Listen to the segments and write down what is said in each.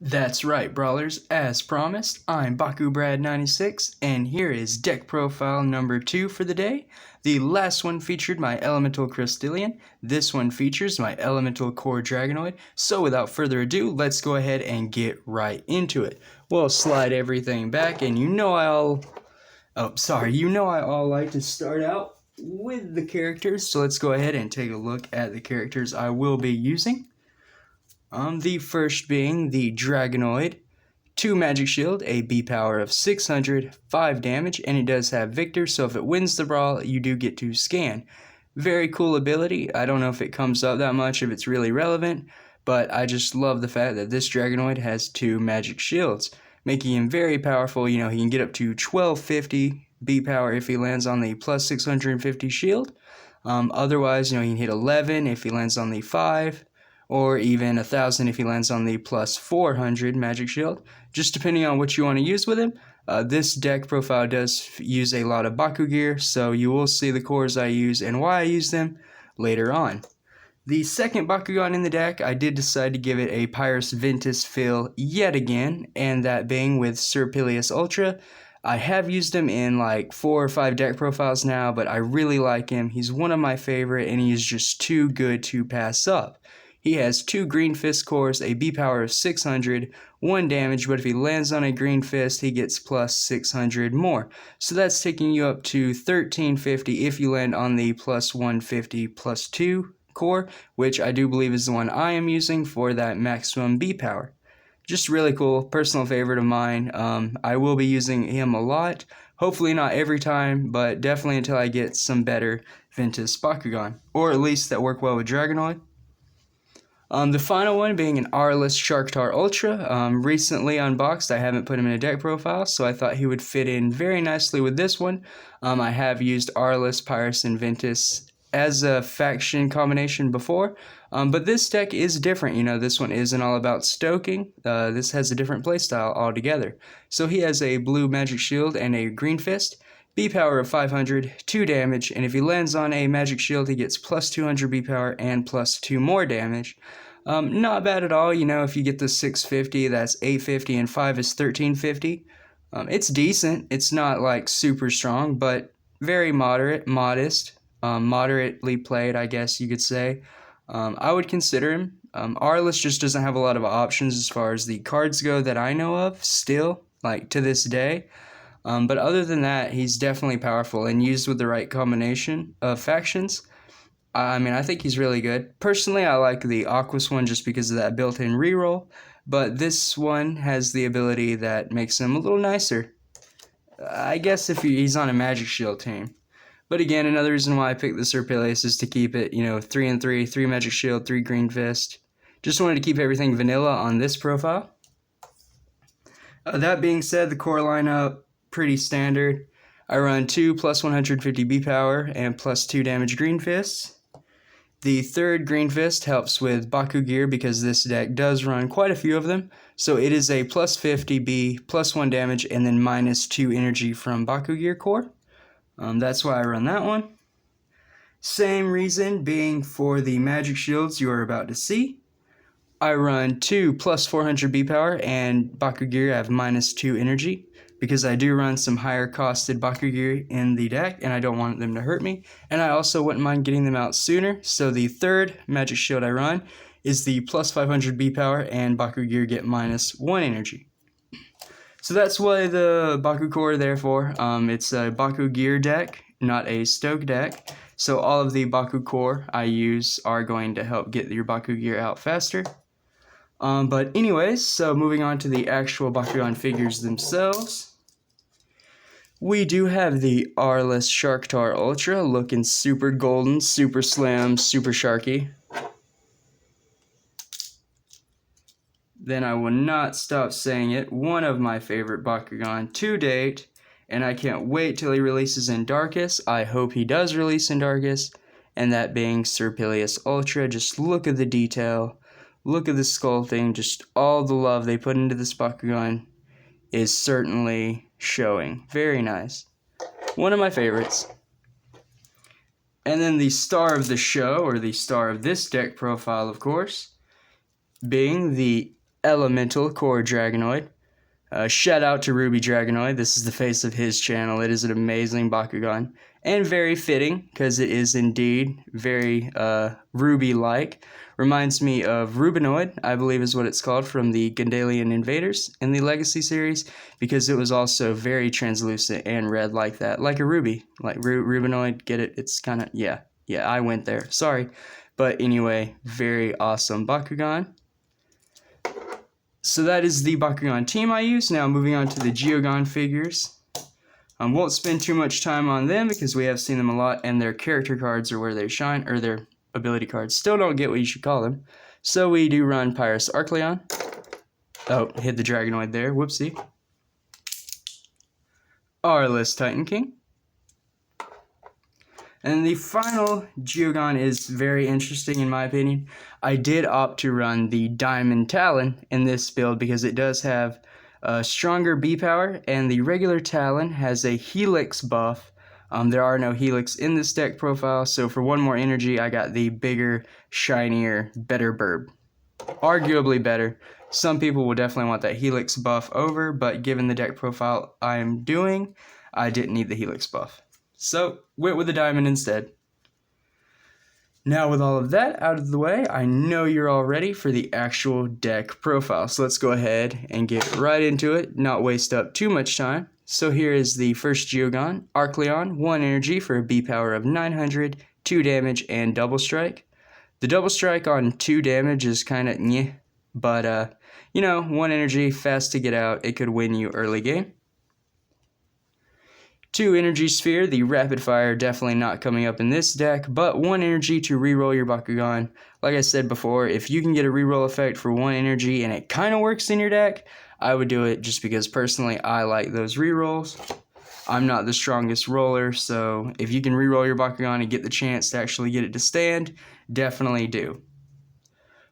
That's right, Brawlers. As promised, I'm BakuBrad96, and here is deck profile number 2 for the day. The last one featured my Elemental Crystallian. This one features my Elemental Core Dragonoid. So without further ado, let's go ahead and get right into it. We'll slide everything back, and you know I all like to start out with the characters. So let's go ahead and take a look at the characters I will be using. The first being the Dragonoid, 2 magic shield, a B power of 600, 5 damage, and it does have Victor, so if it wins the brawl, you do get to scan. Very cool ability. I don't know if it comes up that much, if it's really relevant, but I just love the fact that this Dragonoid has 2 magic shields, making him very powerful. You know, he can get up to 1250 B power if he lands on the plus 650 shield. Otherwise, you know, he can hit 11 if he lands on the 5. Or even 1,000 if he lands on the plus 400 magic shield, just depending on what you want to use with him. This deck profile does use a lot of Baku-gear, so you will see the cores I use and why I use them later on. The second Bakugan in the deck, I did decide to give it a Pyrus Ventus fill yet again, and that being with Pyrus Ultra. I have used him in like 4 or 5 deck profiles now, but I really like him. He's one of my favorite, and he is just too good to pass up. He has 2 Green Fist cores, a B power of 600, 1 damage, but if he lands on a Green Fist, he gets plus 600 more. So that's taking you up to 1350 if you land on the plus 150 plus 2 core, which I do believe is the one I am using for that maximum B power. Just really cool, personal favorite of mine. I will be using him a lot, hopefully not every time, but definitely until I get some better Ventus Bakugan, or at least that work well with Dragonoid. The final one being an Aurelus Sharktar Ultra. Recently unboxed, I haven't put him in a deck profile, so I thought he would fit in very nicely with this one. I have used Aurelus, Pyrus, and Ventus as a faction combination before, but this deck is different. You know, this one isn't all about stoking. This has a different playstyle altogether. So he has a blue magic shield and a green fist. B power of 500, 2 damage, and if he lands on a magic shield, he gets plus 200 B power and plus 2 more damage. Not bad at all. You know, if you get the 650, that's 850, and 5 is 1350. It's decent. It's not like super strong, but very modest, moderately played, I guess you could say. I would consider him. Aurelus just doesn't have a lot of options as far as the cards go that I know of still, like to this day. But other than that, he's definitely powerful, and used with the right combination of factions, I mean, I think he's really good. Personally, I like the Aquas one just because of that built-in reroll, but this one has the ability that makes him a little nicer. I guess if he's on a Magic Shield team. But again, another reason why I picked the Pyrus is to keep it, you know, 3 and 3, 3 Magic Shield, 3 Green Fist. Just wanted to keep everything vanilla on this profile. That being said, the core lineup, pretty standard. I run 2 plus 150 B power and plus 2 damage Green Fists. The third Green Fist helps with Baku-gear because this deck does run quite a few of them. So it is a plus 50 B, plus 1 damage, and then minus 2 energy from Baku-gear core. That's why I run that one. Same reason being for the magic shields you are about to see. I run 2 plus 400 B power and Baku-gear have minus 2 energy because I do run some higher costed Baku-gear in the deck and I don't want them to hurt me. And I also wouldn't mind getting them out sooner. So the third magic shield I run is the plus 500 B power and Baku-gear get minus 1 energy. So that's why the BakuCore therefore. It's a Baku-gear deck, not a stoke deck. So all of the BakuCore I use are going to help get your Baku-gear out faster. But anyways, so moving on to the actual Bakugan figures themselves. We do have the Aurelus Sharktar Ultra looking super golden, super slim, super sharky. Then I will not stop saying it, one of my favorite Bakugan to date, and I can't wait till he releases in Darkest. I hope he does release in Darkest, and that being Pyrus Ultra. Just look at the detail. Look at the sculpting, just all the love they put into this Bakugan is certainly showing. Very nice. One of my favorites. And then the star of the show, or the star of this deck profile, of course, being the Elemental Core Dragonoid. Shout out to Ruby Dragonoid. This is the face of his channel. It is an amazing Bakugan and very fitting because it is indeed very Ruby-like. Reminds me of Rubinoid, I believe is what it's called, from the Gundalian Invaders in the Legacy series, because it was also very translucent and red like that, like a ruby, like Rubinoid. Get it? It's kind of, yeah, I went there. Sorry. But anyway, very awesome Bakugan. So that is the Bakugan team I use. Now moving on to the Geogan figures. Won't spend too much time on them because we have seen them a lot, and their character cards are where they shine, or their ability cards. Still don't get what you should call them. So we do run Pyrus Arcleon. Oh, hit the Dragonoid there. Whoopsie. Aurelus Titan King. And the final Geogan is very interesting in my opinion. I did opt to run the Diamond Talon in this build because it does have a stronger B power, and the regular Talon has a Helix buff. There are no Helix in this deck profile, so for 1 more energy I got the bigger, shinier, better burb. Arguably better. Some people will definitely want that Helix buff over, but given the deck profile I am doing, I didn't need the Helix buff. So, went with the diamond instead. Now with all of that out of the way, I know you're all ready for the actual deck profile. So let's go ahead and get right into it, not waste up too much time. So here is the first Geogan, Arcleon, 1 energy for a B power of 900, 2 damage, and double strike. The double strike on 2 damage is kind of nyeh, but you know, 1 energy, fast to get out, it could win you early game. 2 energy sphere, the rapid fire, definitely not coming up in this deck, but 1 energy to reroll your Bakugan. Like I said before, if you can get a reroll effect for 1 energy and it kind of works in your deck, I would do it just because personally I like those rerolls. I'm not the strongest roller, so if you can reroll your Bakugan and get the chance to actually get it to stand, definitely do.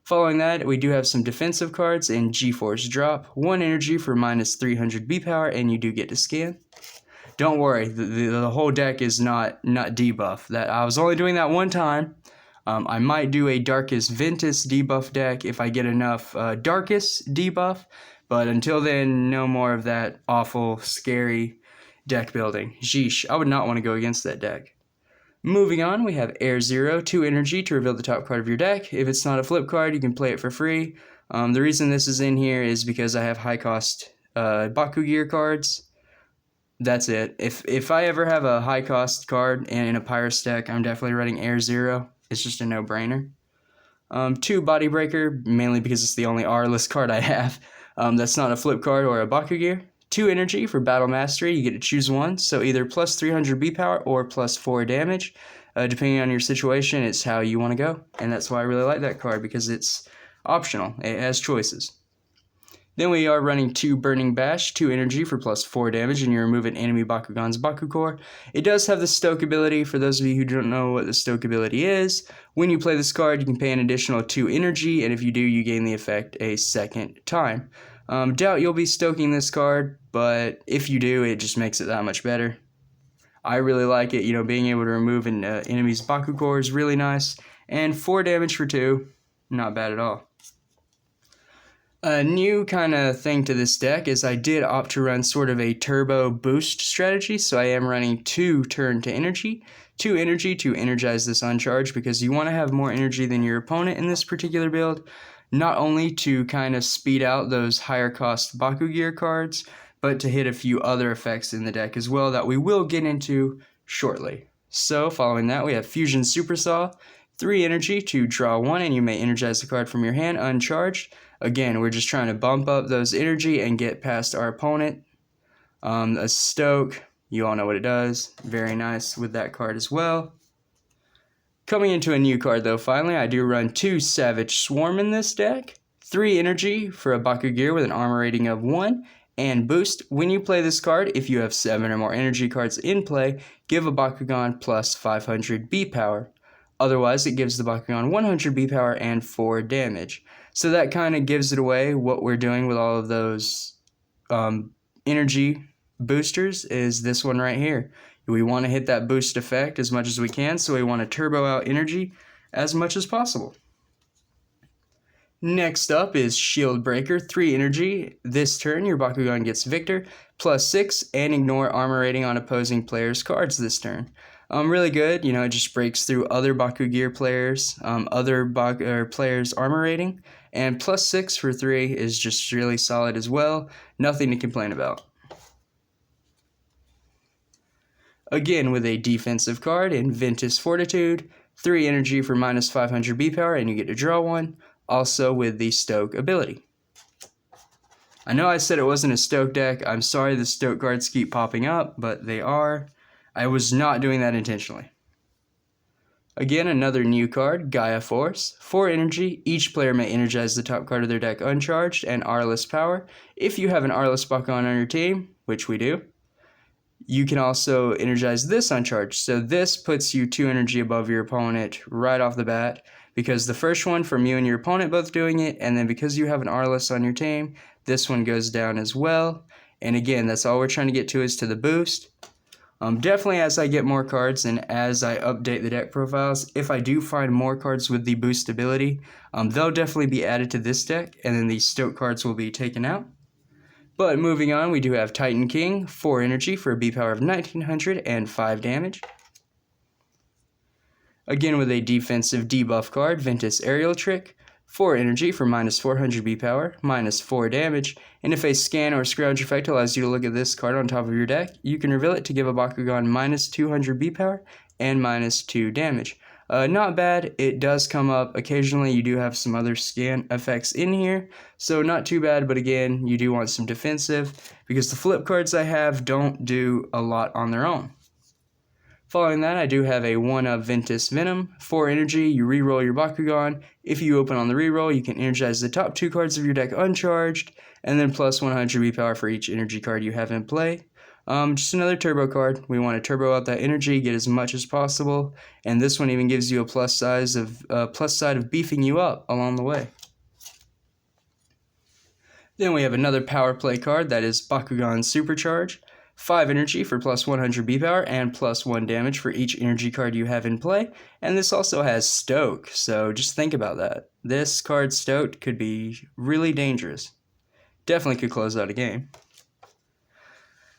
Following that, we do have some defensive cards in G-Force Drop, 1 energy for minus 300 B power, and you do get to scan. Don't worry, the whole deck is not debuff. That I was only doing that one time. I might do a Darkest Ventus debuff deck if I get enough Darkest debuff, but until then, no more of that awful, scary deck building. Sheesh, I would not want to go against that deck. Moving on, we have Air Zero, 2 energy to reveal the top card of your deck. If it's not a flip card, you can play it for free. The reason this is in here is because I have high cost Baku-gear cards. That's it. If I ever have a high cost card in a Pyrus deck, I'm definitely running Air Zero. It's just a no-brainer. 2 Body Breaker, mainly because it's the only Aurelus card I have. That's not a flip card or a Baku-gear. 2 energy for Battle Mastery. You get to choose one, so either plus 300 B power or plus 4 damage. Depending on your situation, it's how you want to go. And that's why I really like that card, because it's optional. It has choices. Then we are running 2 Burning Bash, 2 energy for plus 4 damage, and you remove an enemy Bakugan's BakuCore. It does have the Stoke ability. For those of you who don't know what the Stoke ability is, when you play this card, you can pay an additional 2 energy, and if you do, you gain the effect a second time. Doubt you'll be stoking this card, but if you do, it just makes it that much better. I really like it. You know, being able to remove an enemy's BakuCore is really nice, and 4 damage for 2, not bad at all. A new kind of thing to this deck is I did opt to run sort of a turbo boost strategy, so I am running 2 turn to energy, 2 energy to energize this uncharge, because you want to have more energy than your opponent in this particular build, not only to kind of speed out those higher cost Baku-gear cards, but to hit a few other effects in the deck as well that we will get into shortly. So following that, we have Fusion Super Saw, 3 energy to draw 1, and you may energize the card from your hand uncharged. Again, we're just trying to bump up those energy and get past our opponent. A Stoke, you all know what it does. Very nice with that card as well. Coming into a new card though, finally, I do run 2 Savage Swarm in this deck. 3 energy for a Baku-gear with an armor rating of 1. And boost, when you play this card, if you have 7 or more energy cards in play, give a Bakugan plus 500 B power. Otherwise, it gives the Bakugan 100 B power and 4 damage. So that kind of gives it away. What we're doing with all of those energy boosters is this one right here. We want to hit that boost effect as much as we can, so we want to turbo out energy as much as possible. Next up is Shield Breaker, 3 energy. This turn, your Bakugan gets Victor, +6, and ignore armor rating on opposing players' cards this turn. Really good, it just breaks through other Baku-gear players, players' armor rating, and +6 for 3 is just really solid as well. Nothing to complain about. Again, with a defensive card in Ventus Fortitude, 3 energy for -500 B power, and you get to draw 1. Also with the Stoke ability. I know I said it wasn't a Stoke deck. I'm sorry the Stoke cards keep popping up, but they are. I was not doing that intentionally. Again, another new card, Gaia Force. 4 energy. Each player may energize the top card of their deck uncharged and Aurelus power. If you have an Aurelus Bakugan on your team, which we do, you can also energize this uncharged. So this puts you 2 energy above your opponent right off the bat, because the first one from you and your opponent both doing it, and then because you have an Aurelus on your team, this one goes down as well. And again, that's all we're trying to get to, is to the boost. Definitely as I get more cards and as I update the deck profiles, if I do find more cards with the boost ability, they'll definitely be added to this deck, and then the Stoke cards will be taken out. But moving on, we do have Titan King, 4 energy for a B power of 1900 and 5 damage. Again with a defensive debuff card, Ventus Aerial Trick, 4 energy for -400 B power, -4 damage, and if a scan or scrounge effect allows you to look at this card on top of your deck, you can reveal it to give a Bakugan -200 B power and -2 damage. Not bad. It does come up occasionally. You do have some other scan effects in here, so not too bad, but again, you do want some defensive, because the flip cards I have don't do a lot on their own. Following that, I do have a 1-up Ventus Venom, 4 energy, you reroll your Bakugan. If you open on the reroll, you can energize the top 2 cards of your deck uncharged, and then plus 100 B power for each energy card you have in play. Just another turbo card. We want to turbo out that energy, get as much as possible, and this one even gives you a plus side of beefing you up along the way. Then we have another power play card, that is Bakugan Supercharge. 5 energy for plus 100 B power and plus 1 damage for each energy card you have in play, and this also has Stoke, so just think about that. This card Stoked could be really dangerous. Definitely could close out a game.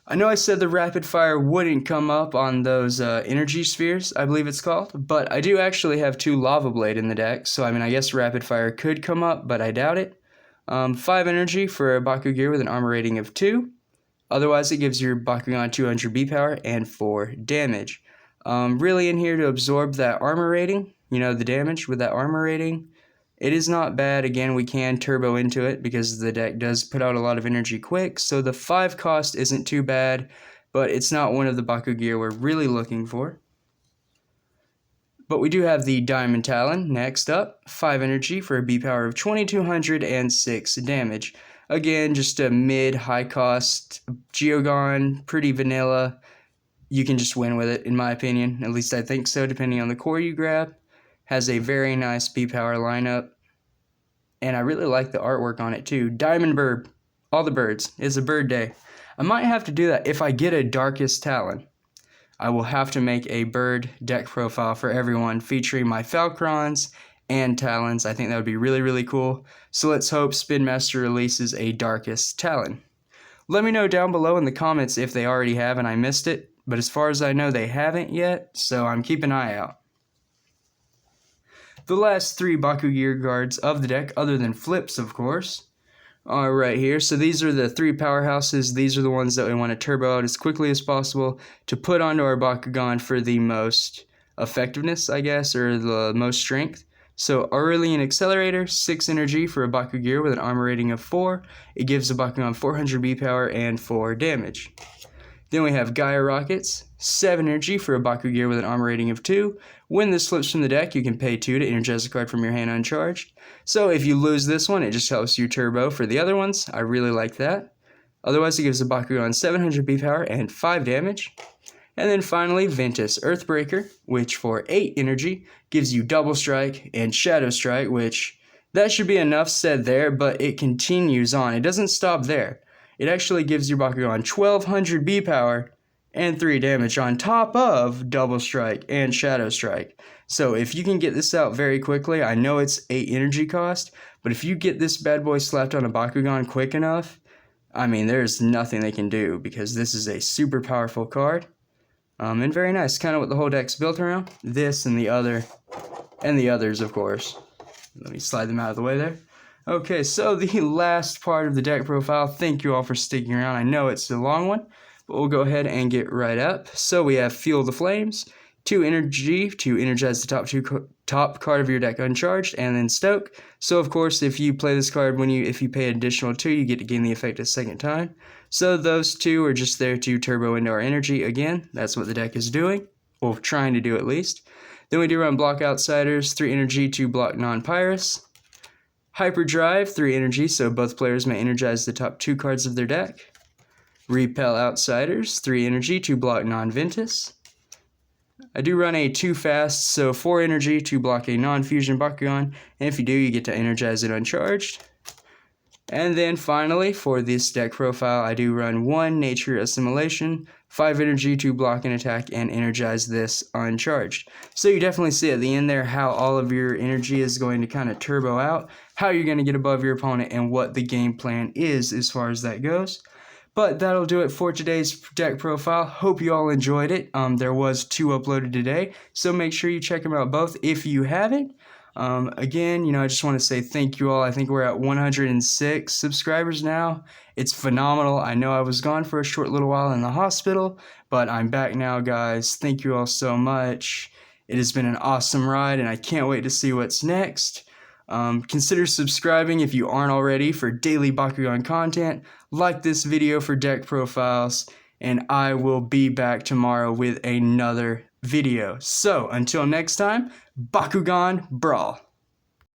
I know I said the rapid fire wouldn't come up on those energy spheres, I believe it's called, but I do actually have 2 Lava Blade in the deck, so I guess rapid fire could come up, but I doubt it. 5 energy for a Baku-gear with an armor rating of 2. Otherwise, it gives your Bakugan 200 B power and 4 damage. Really in here to absorb that armor rating, the damage with that armor rating. It is not bad. Again, we can turbo into it because the deck does put out a lot of energy quick, so the 5 cost isn't too bad, but it's not one of the Baku-gear we're really looking for. But we do have the Diamond Talon next up, 5 energy for a B power of 2200 and 6 damage. Again, just a mid-high cost Geogan, pretty vanilla. You can just win with it, in my opinion. At least I think so, depending on the core you grab. Has a very nice B-power lineup. And I really like the artwork on it, too. Diamond Bird. All the birds. It's a bird day. I might have to do that if I get a Darkest Talon. I will have to make a bird deck profile for everyone featuring my Falcrons and Talons. I think that would be really, really cool. So let's hope Spin Master releases a Darkest Talon. Let me know down below in the comments if they already have and I missed it. But as far as I know, they haven't yet, so I'm keeping an eye out. The last 3 Baku-gear cards of the deck, other than flips, of course, are right here. So these are the 3 powerhouses. These are the ones that we want to turbo out as quickly as possible to put onto our Bakugan for the most effectiveness, I guess, or the most strength. So Aurelian Accelerator, 6 energy for a Baku-gear with an armor rating of 4. It gives the Bakugan 400 B power and 4 damage. Then we have Gaia Rockets, 7 energy for a Baku-gear with an armor rating of 2. When this flips from the deck, you can pay 2 to energize a card from your hand uncharged. So if you lose this one, it just helps you turbo for the other ones. I really like that. Otherwise, it gives the Bakugan 700 B power and 5 damage. And then finally, Ventus Earthbreaker, which for 8 energy gives you Double Strike and Shadow Strike, which that should be enough said there, but it continues on. It doesn't stop there. It actually gives your Bakugan 1200 B power and 3 damage on top of Double Strike and Shadow Strike. So if you can get this out very quickly, I know it's 8 energy cost, but if you get this bad boy slapped on a Bakugan quick enough, I mean, there's nothing they can do because this is a super powerful card. And very nice, kind of what the whole deck's built around. This and the others, of course. Let me slide them out of the way there. Okay, so the last part of the deck profile. Thank you all for sticking around. I know it's a long one, but we'll go ahead and get right up. So we have Fuel the Flames, 2 energy to energize the top card of your deck uncharged, and then Stoke. So of course, if you play this card if you pay an additional 2, you get to gain the effect a second time. So those 2 are just there to turbo into our energy again. That's what the deck is doing, or trying to do at least. Then we do run Block Outsiders, 3 energy to block non-Pyrus. Hyperdrive, 3 energy, so both players may energize the top 2 cards of their deck. Repel Outsiders, 3 energy to block non-Ventus. I do run a 2 fast, so 4 energy to block a non-fusion Bakugan, and if you do, you get to energize it uncharged. And then finally, for this deck profile, I do run 1 Nature Assimilation, 5 energy to block an attack and energize this uncharged. So you definitely see at the end there how all of your energy is going to kind of turbo out, how you're going to get above your opponent, and what the game plan is as far as that goes. But that'll do it for today's deck profile. Hope you all enjoyed it. There was 2 uploaded today, so make sure you check them out both if you haven't. Again, I just want to say thank you all. I think we're at 106 subscribers now. It's phenomenal. I know I was gone for a short little while in the hospital, but I'm back now, guys. Thank you all so much. It has been an awesome ride, and I can't wait to see what's next. Consider subscribing if you aren't already for daily Bakugan content. Like this video for deck profiles, and I will be back tomorrow with another video. So, until next time, Bakugan Brawl.